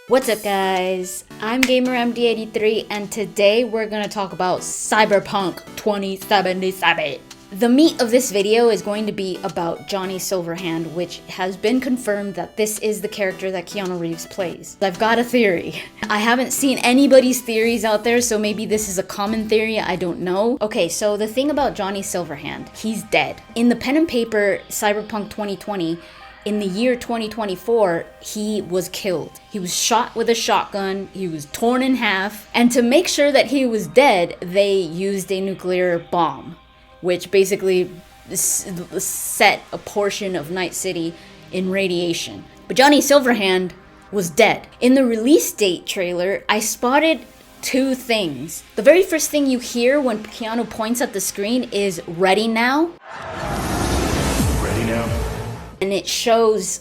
What's up guys, I'm GamerMD83 and today we're gonna talk about Cyberpunk 2077. The meat of this video is going to be about Johnny Silverhand, which has been confirmed that this is the character that Keanu Reeves plays. I've got a theory. I haven't seen anybody's theories out there, so maybe this is a common theory, I don't know. Okay, so the thing about Johnny Silverhand, he's dead. In the pen and paper Cyberpunk 2020, in the year 2024, he was killed. He was shot with a shotgun, he was torn in half, and to make sure that he was dead, they used a nuclear bomb, which basically set a portion of Night City in radiation. But Johnny Silverhand was dead. In the release date trailer, I spotted two things. The very first thing you hear when Keanu points at the screen is "Ready now?" Ready now? And it shows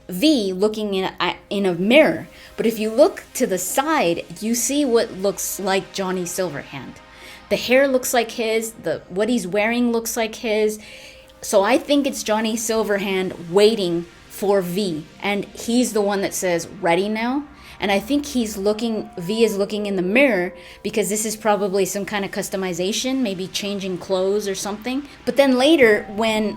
V looking in a mirror. But if you look to the side, you see what looks like Johnny Silverhand. The hair looks like his, what he's wearing looks like his. So I think it's Johnny Silverhand waiting for V. And he's the one that says, "Ready now?" And I think V is looking in the mirror because this is probably some kind of customization, maybe changing clothes or something. But then later, when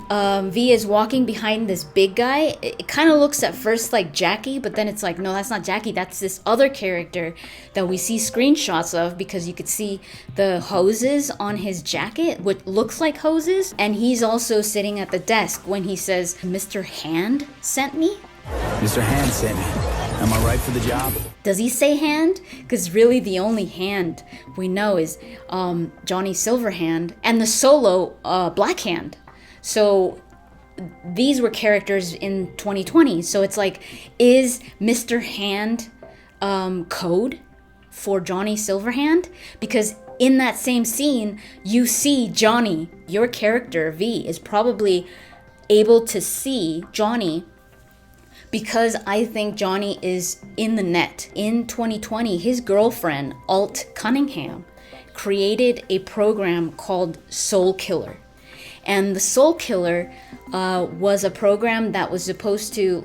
V is walking behind this big guy, it kind of looks at first like Jackie, but then it's like, no, that's not Jackie. That's this other character that we see screenshots of because you could see the hoses on his jacket, what looks like hoses. And he's also sitting at the desk when he says, "Mr. Hand sent me?" Mr. Hand sent me. Am I right for the job? Does he say hand? Because really the only hand we know is Johnny Silverhand and the solo Black Hand. So these were characters in 2020. So it's like, is Mr. Hand code for Johnny Silverhand? Because in that same scene, you see Johnny, your character V, is probably able to see Johnny because I think Johnny is in the net. In 2020, his girlfriend, Alt Cunningham, created a program called Soul Killer. And the Soul Killer was a program that was supposed to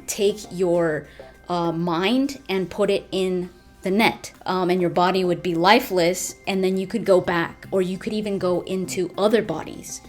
take your mind and put it in the net. And your body would be lifeless, and then you could go back, or you could even go into other bodies.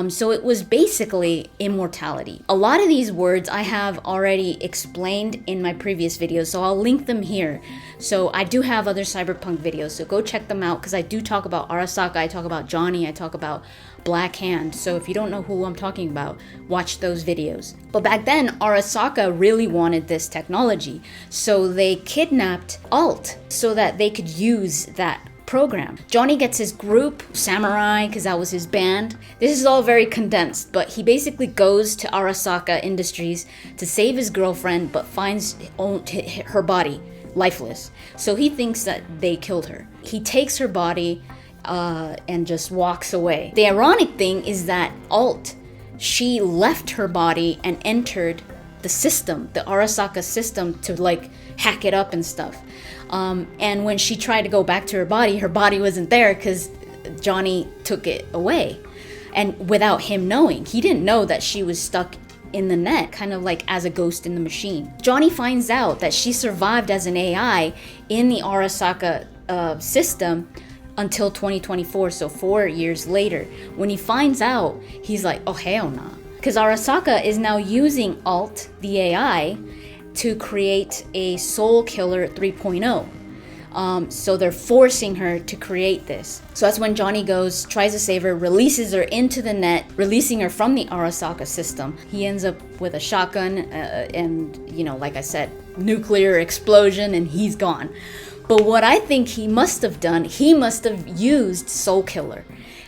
So it was basically immortality. A lot of these words I have already explained in my previous videos, so I'll link them here. So I do have other Cyberpunk videos, so go check them out because I do talk about Arasaka, I talk about Johnny, I talk about Black Hand. So if you don't know who I'm talking about, watch those videos. But back then, Arasaka really wanted this technology. So they kidnapped Alt so that they could use that program. Johnny gets his group, Samurai, because that was his band. This is all very condensed, but he basically goes to Arasaka Industries to save his girlfriend, but finds her body lifeless. So he thinks that they killed her. He takes her body and just walks away. The ironic thing is that Alt, she left her body and entered the system, the Arasaka system, to hack it up and stuff. And when she tried to go back to her body wasn't there because Johnny took it away. And without him knowing, he didn't know that she was stuck in the net, kind of like as a ghost in the machine. Johnny finds out that she survived as an AI in the Arasaka system until 2024, so 4 years later. When he finds out, he's like, oh hell nah. Because Arasaka is now using Alt, the AI, to create a Soul Killer 3.0. So they're forcing her to create this. So that's when Johnny goes, tries to save her, releases her into the net, releasing her from the Arasaka system. He ends up with a shotgun and, like I said, nuclear explosion, and he's gone. But what I think he must have done, he must have used Soul Killer.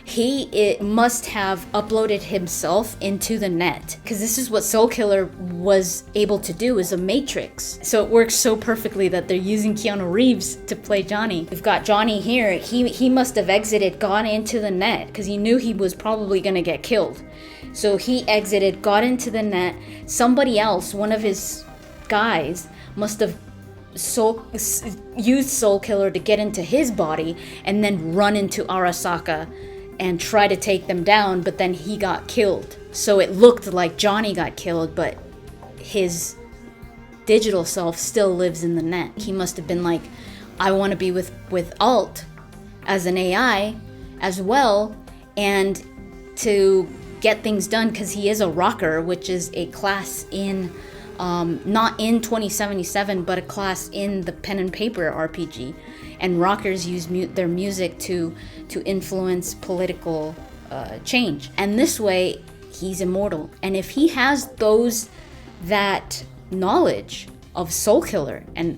He must have uploaded himself into the net, because this is what Soul Killer was able to do, is a matrix. So it works so perfectly that they're using Keanu Reeves to play Johnny. We've got Johnny here. He must have exited, gone into the net, because he knew he was probably going to get killed. So he exited, got into the net. Somebody else, one of his guys, must have used Soul Killer to get into his body and then run into Arasaka and try to take them down, but then he got killed. So it looked like Johnny got killed, but his digital self still lives in the net. He must have been like, I want to be with Alt as an AI as well, and to get things done, because he is a rocker, which is a class in not in 2077, but a class in the pen and paper RPG, and rockers use their music to influence political change, and this way he's immortal. And if he has that knowledge of Soul Killer and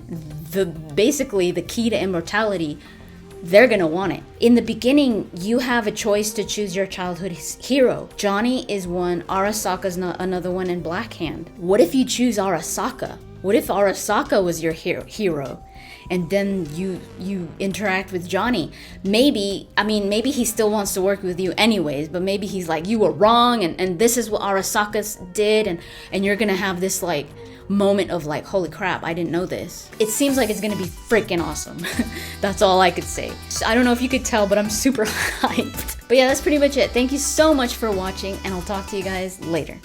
basically the key to immortality, they're gonna want it. In the beginning, you have a choice to choose your childhood hero. Johnny is one, Arasaka's another one, and Blackhand. What if you choose Arasaka? What if Arasaka was your hero? And then you interact with Johnny. Maybe he still wants to work with you anyways, but maybe he's like, you were wrong, and this is what Arasaka did, and you're gonna have this like moment of like, holy crap, I didn't know this. It seems like it's gonna be freaking awesome. That's all I could say. I don't know if you could tell, but I'm super hyped. But yeah, that's pretty much it. Thank you so much for watching, and I'll talk to you guys later.